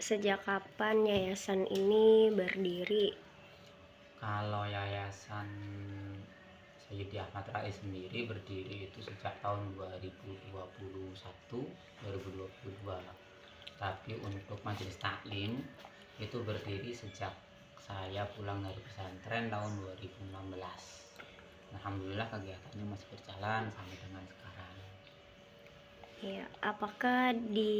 Sejak kapan yayasan ini berdiri? Kalau Yayasan Sayyidi Ahmad Rais sendiri berdiri itu sejak tahun 2021, 2022. Tapi untuk Majelis Taklim itu berdiri sejak saya pulang dari pesantren tahun 2016. Alhamdulillah kegiatannya masih berjalan sampai dengan sekarang. Ya, apakah di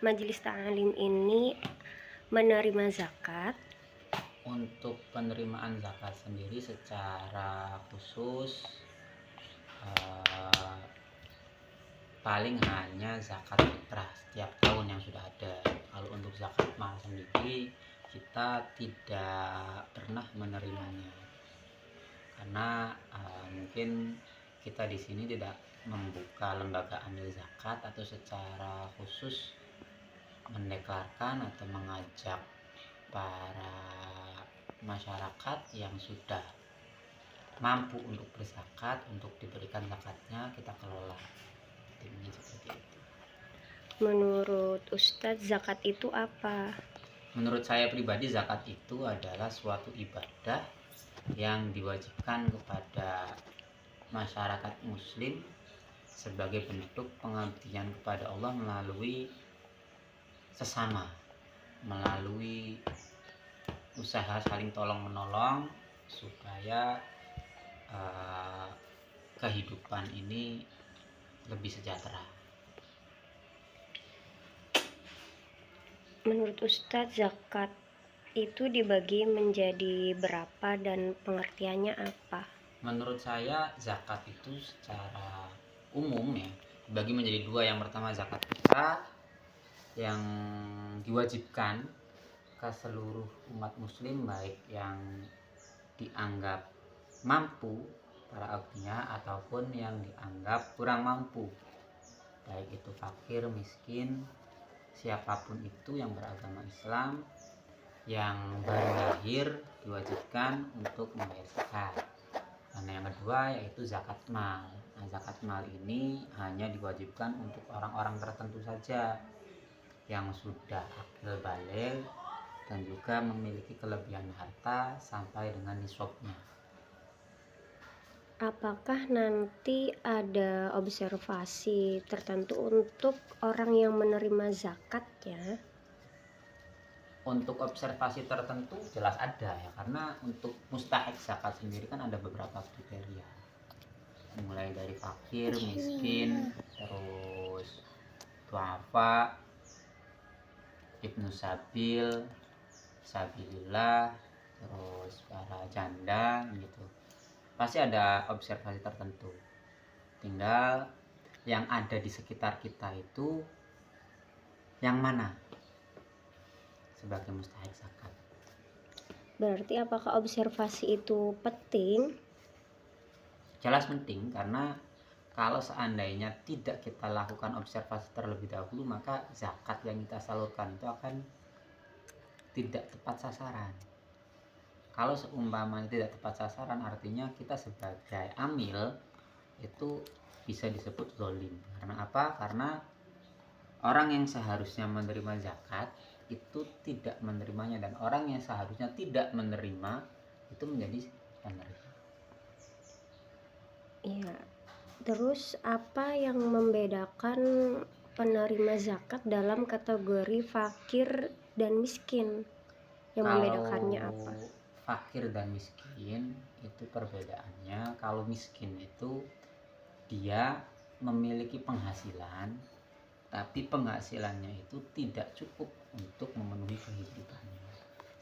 Majelis Ta'lim ini menerima zakat? Untuk penerimaan zakat sendiri secara khusus eh, paling hanya zakat fitrah setiap tahun yang sudah ada. Kalau untuk zakat mal sendiri kita tidak pernah menerimanya karena mungkin kita di sini tidak membuka lembaga amil zakat atau secara khusus mendeklarkan atau mengajak para masyarakat yang sudah mampu untuk berzakat untuk diberikan zakatnya kita kelola timnya seperti itu. Menurut Ustadz, zakat itu apa? Menurut saya pribadi zakat itu adalah suatu ibadah yang diwajibkan kepada masyarakat muslim sebagai bentuk pengabdian kepada Allah melalui sesama, melalui usaha saling tolong menolong supaya kehidupan ini lebih sejahtera. Menurut Ustadz, zakat itu dibagi menjadi berapa dan pengertiannya apa? Menurut saya zakat itu secara umum ya dibagi menjadi dua. Yang pertama zakat fitrah yang diwajibkan ke seluruh umat muslim baik yang dianggap mampu para abdinya ataupun yang dianggap kurang mampu, baik itu fakir, miskin, siapapun itu yang beragama Islam yang baru lahir diwajibkan untuk membayar zakat. Dan yang kedua yaitu zakat mal. Nah, zakat mal ini hanya diwajibkan untuk orang-orang tertentu saja yang sudah akil baligh dan juga memiliki kelebihan harta sampai dengan nisabnya. Apakah nanti ada observasi tertentu untuk orang yang menerima zakat ya? Untuk observasi tertentu jelas ada ya, karena untuk mustahik zakat sendiri kan ada beberapa kriteria, mulai dari fakir, miskin, terus duafa, ibnu sabil, sabilillah, terus para janda gitu. Pasti ada observasi tertentu. Tinggal yang ada di sekitar kita itu yang mana sebagai mustahik zakat. Berarti apakah observasi itu penting? Jelas penting, karena kalau seandainya tidak kita lakukan observasi terlebih dahulu maka zakat yang kita salurkan itu akan tidak tepat sasaran. Kalau seumpamanya tidak tepat sasaran artinya kita sebagai amil itu bisa disebut zalim. Karena apa? Karena orang yang seharusnya menerima zakat itu tidak menerimanya, dan orang yang seharusnya tidak menerima itu menjadi penerima. Iya. Terus apa yang membedakan penerima zakat dalam kategori fakir dan miskin? Yang membedakannya apa? Kalau fakir dan miskin itu perbedaannya, kalau miskin itu dia memiliki penghasilan tapi penghasilannya itu tidak cukup untuk memenuhi kehidupannya.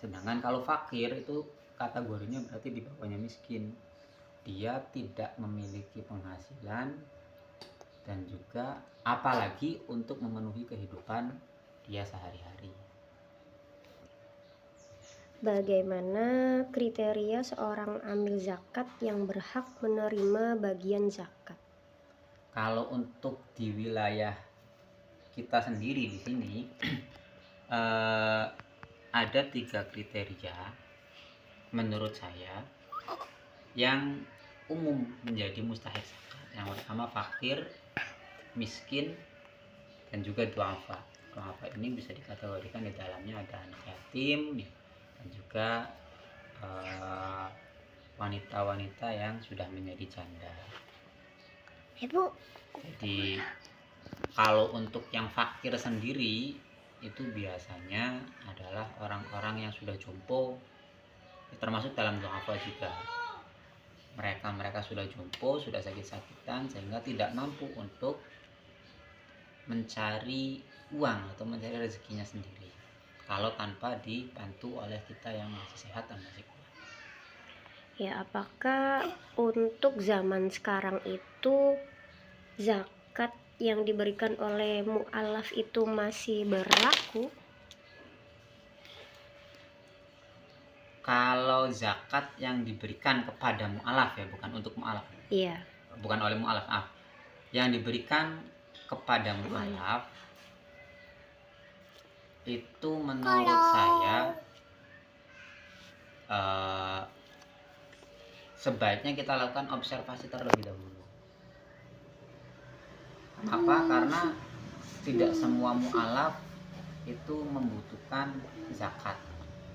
Sedangkan kalau fakir itu kategorinya berarti di bawahnya miskin. Dia tidak memiliki penghasilan dan juga apalagi untuk memenuhi kehidupan dia sehari-hari. Bagaimana kriteria seorang amil zakat yang berhak menerima bagian zakat? Kalau untuk di wilayah kita sendiri di sini ada 3 kriteria menurut saya yang umum menjadi mustahik zakat. Yang pertama fakir, miskin, dan juga duafa. duafa ini bisa dikategorikan di dalamnya ada anak yatim ya, dan juga wanita-wanita yang sudah menjadi janda. Ibu. Jadi kalau untuk yang fakir sendiri itu biasanya adalah orang-orang yang sudah jompo, termasuk dalam duafa juga. Mereka sudah jompo, sudah sakit-sakitan sehingga tidak mampu untuk mencari uang atau mencari rezekinya sendiri kalau tanpa dibantu oleh kita yang masih sehat dan masih kuat. Ya, apakah untuk zaman sekarang itu zakat yang diberikan oleh mu'alaf itu masih berlaku? Kalau zakat yang diberikan kepada mu'alaf ya, bukan untuk mu'alaf. Iya. Bukan oleh mu'alaf, yang diberikan kepada mu'alaf itu menurut saya sebaiknya kita lakukan observasi terlebih dahulu. Kenapa? Karena tidak semua mu'alaf itu membutuhkan zakat,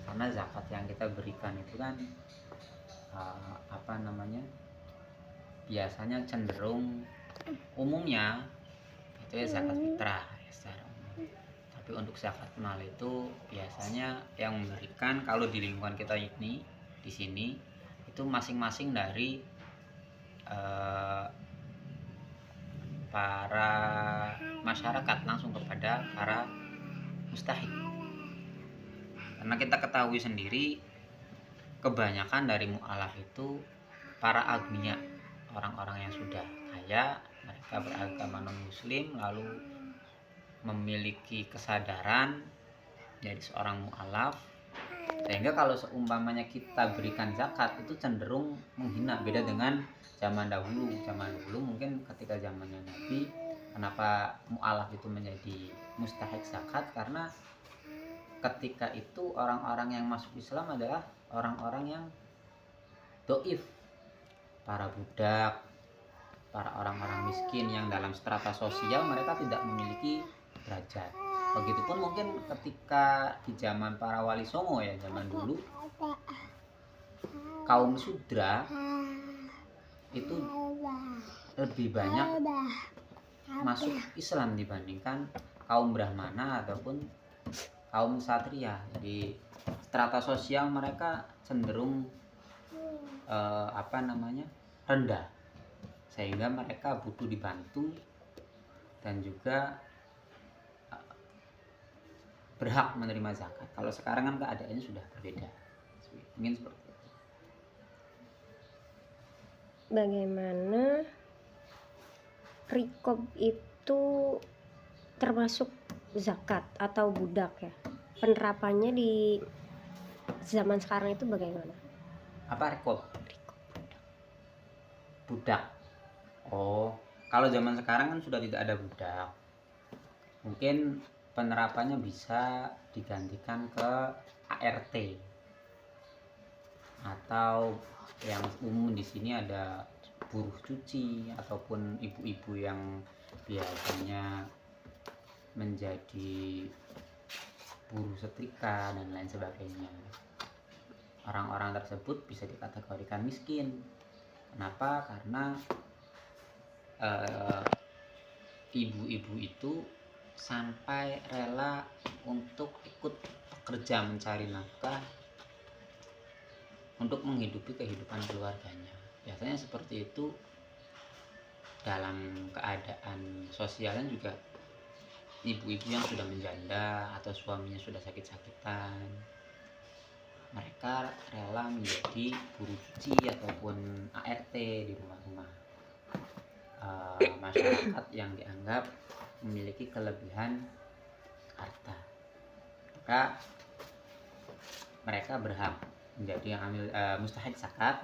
karena zakat yang kita berikan itu kan biasanya cenderung umumnya itu ya zakat fitrah ya, secara umum. Tapi untuk zakat mal itu biasanya yang memberikan, kalau di lingkungan kita ini di sini itu masing-masing dari para masyarakat langsung kepada para mustahik. Karena kita ketahui sendiri kebanyakan dari mu'alaf itu para agniya, orang-orang yang sudah kaya, mereka beragama non muslim lalu memiliki kesadaran jadi seorang mu'alaf, sehingga kalau seumpamanya kita berikan zakat itu cenderung menghina. Beda dengan zaman dahulu mungkin ketika zamannya Nabi, kenapa mu'alaf itu menjadi mustahik zakat, karena ketika itu orang-orang yang masuk Islam adalah orang-orang yang doif, para budak, para orang-orang miskin yang dalam strata sosial mereka tidak memiliki derajat. Begitupun mungkin ketika di zaman para wali songo ya, zaman dulu kaum sudra itu lebih banyak masuk Islam dibandingkan kaum brahmana ataupun kaum satria. Jadi strata sosial mereka cenderung rendah, sehingga mereka butuh dibantu dan juga berhak menerima zakat. Kalau sekarang kan keadaannya sudah berbeda, mungkin seperti itu. Bagaimana rikob itu termasuk zakat atau budak ya? Penerapannya di zaman sekarang itu bagaimana? Apa rikob? Budak. Oh, kalau zaman sekarang kan sudah tidak ada budak. Mungkin penerapannya bisa digantikan ke ART, atau yang umum di sini ada buruh cuci ataupun ibu-ibu yang biasanya menjadi buruh setrika dan lain sebagainya. Orang-orang tersebut bisa dikategorikan miskin. Kenapa? Karena ibu-ibu itu sampai rela untuk ikut bekerja mencari nafkah untuk menghidupi kehidupan keluarganya. Biasanya seperti itu. Dalam keadaan sosialnya juga ibu-ibu yang sudah menjanda atau suaminya sudah sakit-sakitan, mereka rela menjadi buruh cuci ataupun ART di rumah-rumah masyarakat yang dianggap memiliki kelebihan harta. Maka mereka berhak menjadi yang mustahik zakat.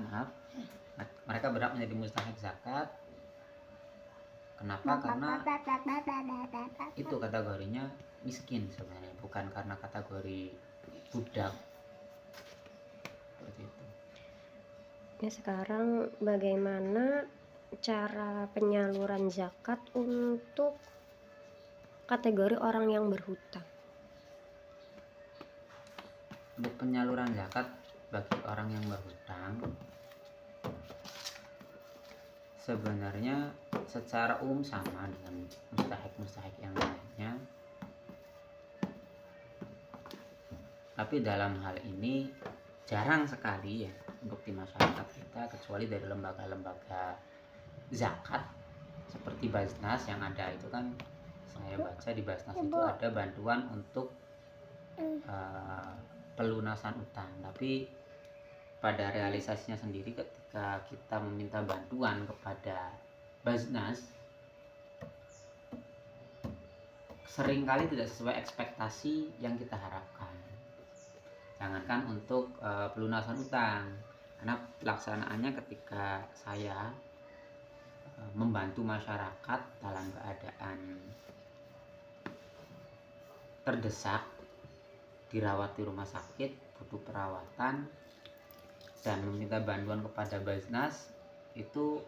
Mereka berhak menjadi mustahik zakat. Kenapa? Karena itu kategorinya miskin sebenarnya, bukan karena kategori budak. Seperti itu. Ya, sekarang bagaimana cara penyaluran zakat untuk kategori orang yang berhutang? Untuk penyaluran zakat bagi orang yang berhutang, sebenarnya secara umum sama dengan mustahik yang lainnya, tapi dalam hal ini jarang sekali ya untuk di masyarakat kita, kecuali dari lembaga-lembaga zakat seperti Basnas yang ada itu kan, saya baca di Basnas itu ada bantuan untuk pelunasan utang, tapi pada realisasinya sendiri ketika kita meminta bantuan kepada Basnas seringkali tidak sesuai ekspektasi yang kita harapkan. Jangankan untuk pelunasan utang, karena pelaksanaannya ketika saya membantu masyarakat dalam keadaan terdesak, dirawat di rumah sakit, butuh perawatan, dan meminta bantuan kepada Basnas, itu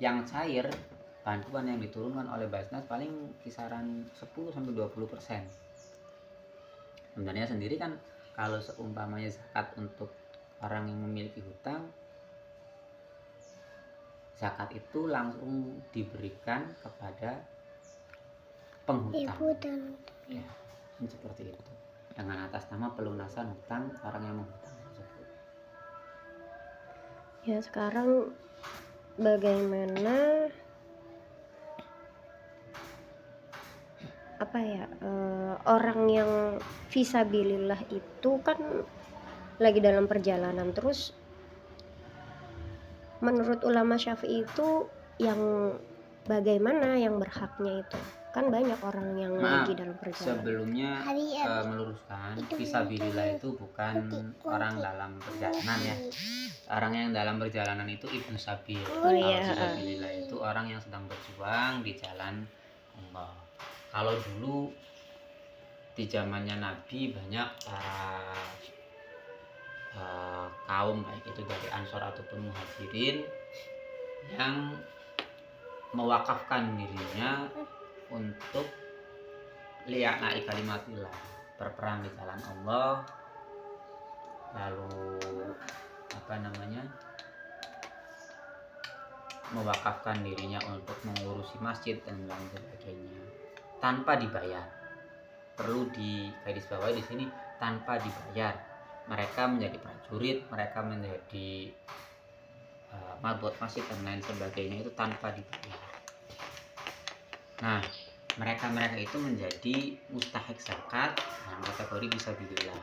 yang cair bantuan yang diturunkan oleh Basnas paling kisaran 10-20%. Sebenarnya sendiri kan kalau seumpamanya zakat untuk orang yang memiliki hutang, zakat itu langsung diberikan kepada penghutang. Ya, seperti itu. Dengan atas nama pelunasan hutang orang yang menghutang tersebut. Ya, sekarang bagaimana orang yang fisabilillah itu kan lagi dalam perjalanan, terus menurut ulama Syafi'i itu yang bagaimana yang berhaknya itu? Kan banyak orang yang lagi dalam perjalanan. Sebelumnya meluruskan, fisabilillah itu bukan orang dalam perjalanan ya. Orang yang dalam perjalanan itu ibnu sabil. Oh, iya. Fisabilillah itu orang yang sedang berjuang di jalan Allah. Kalau dulu di zamannya Nabi banyak para kaum, baik itu dari Ansor ataupun Muhajirin, yang mewakafkan dirinya untuk li'a'na'i kalimatillah, berperang di jalan Allah, lalu mewakafkan dirinya untuk mengurusi masjid dan lain sebagainya tanpa dibayar. Perlu digarisbawahi di sini, tanpa dibayar. Mereka menjadi prajurit, mereka menjadi marbot masjid dan lain sebagainya itu tanpa dibayar. Nah, mereka itu menjadi mustahik zakat dalam kategori fisabilillah.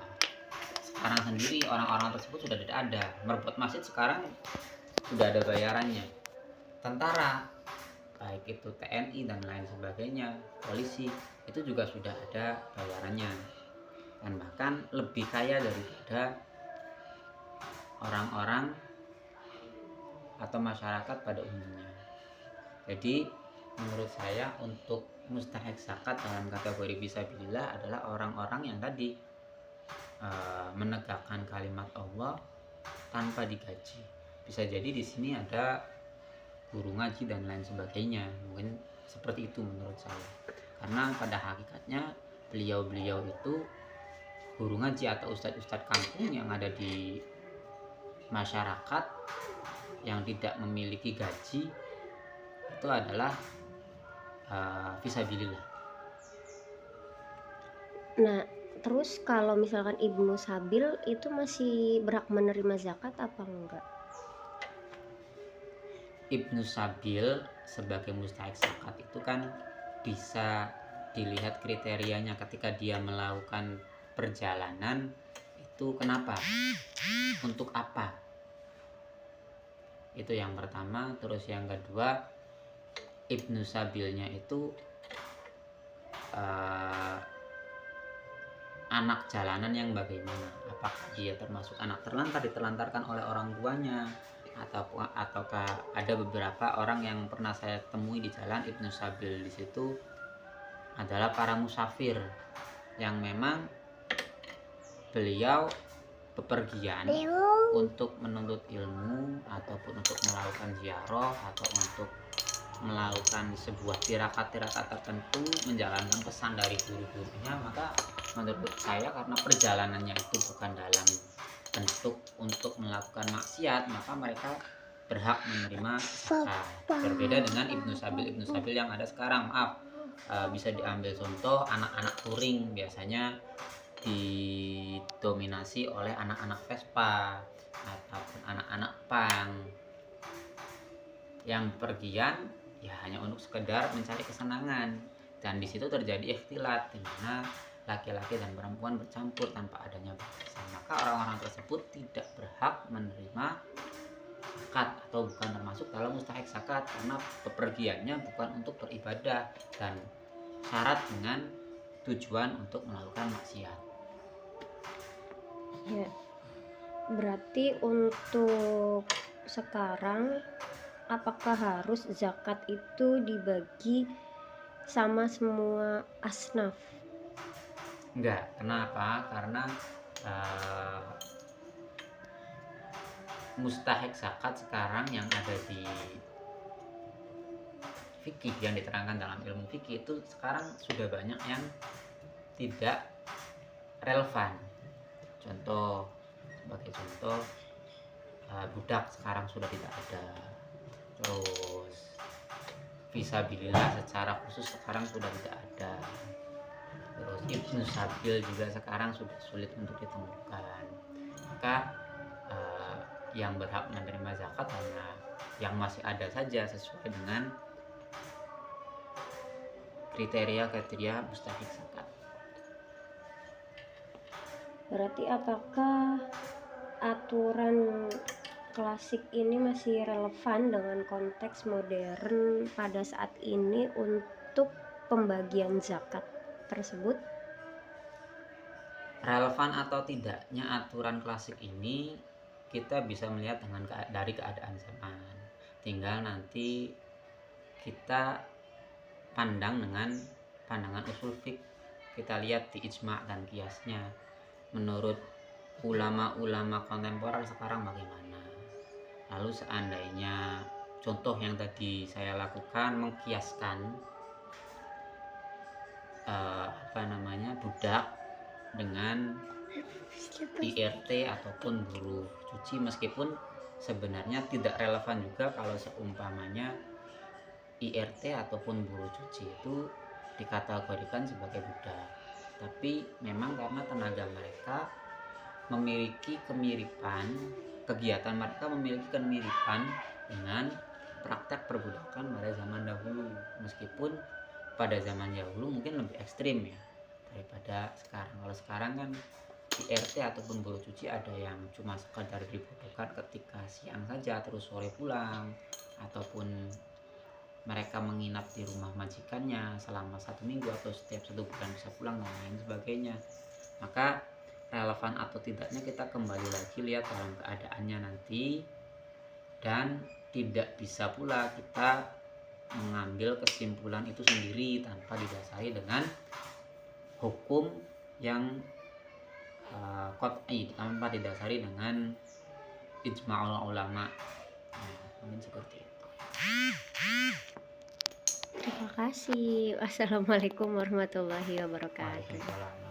Sekarang sendiri orang-orang tersebut sudah tidak ada. Marbot masjid sekarang sudah ada bayarannya. Tentara, baik itu TNI dan lain sebagainya, polisi, itu juga sudah ada bayarannya, dan bahkan lebih kaya daripada orang-orang atau masyarakat pada umumnya. Jadi menurut saya untuk mustahik zakat dalam kategori fisabilillah adalah orang-orang yang tadi menegakkan kalimat Allah tanpa digaji. Bisa jadi di sini ada guru ngaji dan lain sebagainya, mungkin seperti itu menurut saya. Karena pada hakikatnya beliau-beliau itu guru ngaji atau ustadz-ustadz kampung yang ada di masyarakat yang tidak memiliki gaji, itu adalah fisabilillah. Nah, terus kalau misalkan ibnu sabil itu masih berhak menerima zakat apa enggak? Ibnu sabil sebagai mustahik zakat itu kan bisa dilihat kriterianya ketika dia melakukan perjalanan itu kenapa, untuk apa, itu yang pertama. Terus yang kedua, ibnu sabilnya itu anak jalanan yang bagaimana, apakah dia termasuk anak terlantar, diterlantarkan oleh orang tuanya, ataukah ada beberapa orang yang pernah saya temui di jalan ibnu sabil di situ adalah para musafir yang memang beliau bepergian untuk menuntut ilmu ataupun untuk melakukan ziarah atau untuk melakukan sebuah tirakat-tirakat tertentu, menjalankan pesan dari guru-gurunya, maka menurut saya karena perjalanannya itu bukan dalam bentuk untuk melakukan maksiat, maka mereka berhak menerima zakat. Berbeda dengan Ibnu Sabil yang ada sekarang. Maaf, bisa diambil contoh anak-anak touring, biasanya didominasi oleh anak-anak Vespa ataupun anak-anak pang yang pergian ya hanya untuk sekedar mencari kesenangan, dan di situ terjadi ikhtilat di mana laki-laki dan perempuan bercampur tanpa adanya batasan. Maka orang-orang tersebut tidak berhak menerima zakat atau bukan termasuk dalam mustahik zakat karena bepergiannya bukan untuk beribadah dan syarat dengan tujuan untuk melakukan maksiat. Ya, berarti untuk sekarang apakah harus zakat itu dibagi sama semua asnaf? Enggak, kenapa? Karena mustahik zakat sekarang yang ada di fikih, yang diterangkan dalam ilmu fikih itu sekarang sudah banyak yang tidak relevan. Sebagai contoh, budak sekarang sudah tidak ada. Terus fisabilillah secara khusus sekarang sudah tidak ada. Terus Ibnu Sabil juga sekarang sudah sulit untuk ditemukan. Maka yang berhak menerima zakat hanya yang masih ada saja sesuai dengan kriteria mustahik zakat. Berarti apakah aturan klasik ini masih relevan dengan konteks modern pada saat ini untuk pembagian zakat tersebut? Relevan atau tidaknya aturan klasik ini kita bisa melihat dari keadaan zaman. Tinggal nanti kita pandang dengan pandangan usul fiqh. Kita lihat di ijma' dan kiasnya. Menurut ulama-ulama kontemporer sekarang bagaimana? Lalu seandainya contoh yang tadi saya lakukan mengkiaskan budak dengan IRT ataupun buruh cuci, meskipun sebenarnya tidak relevan juga kalau seumpamanya IRT ataupun buruh cuci itu dikategorikan sebagai budak, tapi memang karena tenaga mereka memiliki kemiripan, kegiatan mereka memiliki kemiripan dengan praktek perbudakan pada zaman dahulu, meskipun pada zaman dahulu mungkin lebih ekstrim ya daripada sekarang. Kalau sekarang kan IRT ataupun buruh cuci ada yang cuma sekadar dibutuhkan ketika siang saja terus sore pulang, ataupun mereka menginap di rumah majikannya selama 1 minggu atau setiap 1 bulan bisa pulang dan lain sebagainya. Maka relevan atau tidaknya kita kembali lagi lihat dalam keadaannya nanti, dan tidak bisa pula kita mengambil kesimpulan itu sendiri tanpa didasari dengan hukum yang qat'i, tanpa didasari dengan ijma'ul ulama. Mungkin seperti itu. Terima kasih. Wassalamualaikum warahmatullahi wabarakatuh. Waalaikumsalam.